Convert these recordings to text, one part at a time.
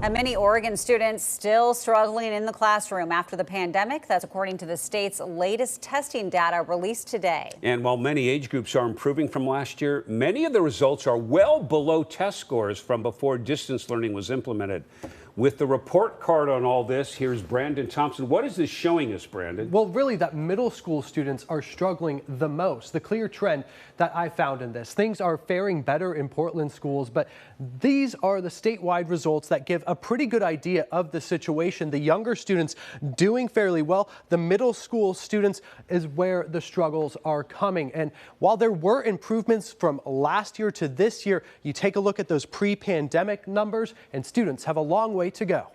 And many Oregon students still struggling in the classroom after the pandemic. That's according to the state's latest testing data released today. And while many age groups are improving from last year, many of the results are well below test scores from before distance learning was implemented. With the report card on all this, here's Brandon Thompson. What is this showing us, Brandon? Well, really, that middle school students are struggling the most. The clear trend that I found in this, things are faring better in Portland schools, but these are the statewide results that give a pretty good idea of the situation. The younger students doing fairly well. The middle school students is where the struggles are coming. And while there were improvements from last year to this year, you take a look at those pre-pandemic numbers, and students have a long way to go.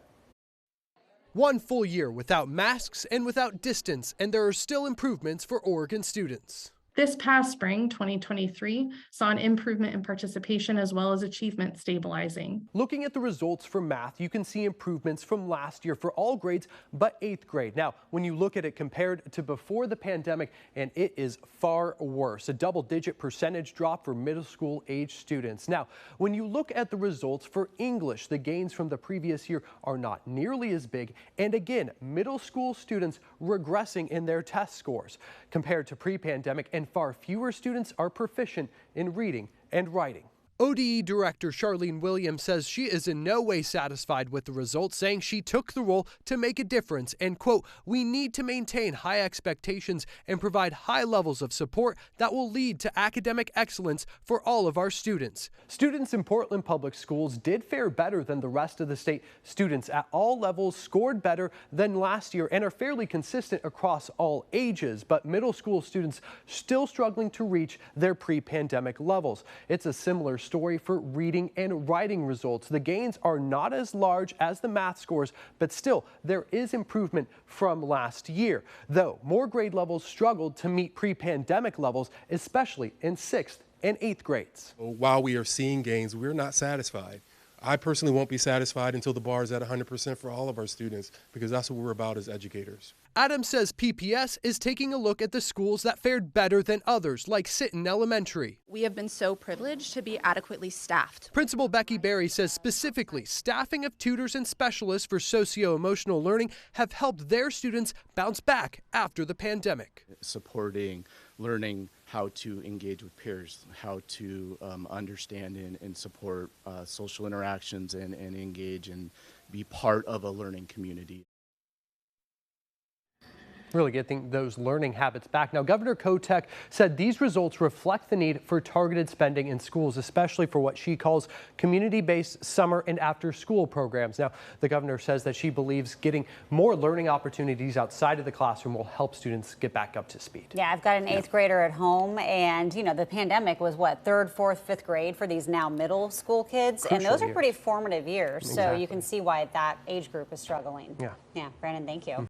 One full year without masks and without distance, and there are still improvements for Oregon students. This past spring, 2023, saw an improvement in participation as well as achievement stabilizing. Looking at the results for math, you can see improvements from last year for all grades but 8th grade. Now, when you look at it compared to before the pandemic, and it is far worse, a double-digit percentage drop for middle school age students. Now, when you look at the results for English, the gains from the previous year are not nearly as big. And again, middle school students regressing in their test scores compared to pre-pandemic, and far fewer students are proficient in reading and writing. ODE Director Charlene Williams says she is in no way satisfied with the results, saying she took the role to make a difference and, quote, "We need to maintain high expectations and provide high levels of support that will lead to academic excellence for all of our students." Students in Portland Public Schools did fare better than the rest of the state. Students at all levels scored better than last year and are fairly consistent across all ages, but middle school students still struggling to reach their pre-pandemic levels. It's a similar story for reading and writing results. The gains are not as large as the math scores, but still there is improvement from last year, though more grade levels struggled to meet pre-pandemic levels, especially in 6th and 8th grades. While we are seeing gains, we're not satisfied. I personally won't be satisfied until the bar is at 100% for all of our students, because that's what we're about as educators. Adam says PPS is taking a look at the schools that fared better than others, like Sitton Elementary. We have been so privileged to be adequately staffed. Principal Becky Berry says specifically staffing of tutors and specialists for socio-emotional learning have helped their students bounce back after the pandemic. Supporting learning how to engage with peers, how to understand and support social interactions and engage and be part of a learning community. Really getting those learning habits back. Now, Governor Kotek said these results reflect the need for targeted spending in schools, especially for what she calls community-based summer and after-school programs. Now, the governor says that she believes getting more learning opportunities outside of the classroom will help students get back up to speed. Yeah, I've got an 8th grader at home, and you know, the pandemic was what, 3rd, 4th, 5th grade for these now middle school kids, Crucial and those are years. pretty formative years. Exactly. So you can see why that age group is struggling. Yeah. Yeah, Brandon, thank you.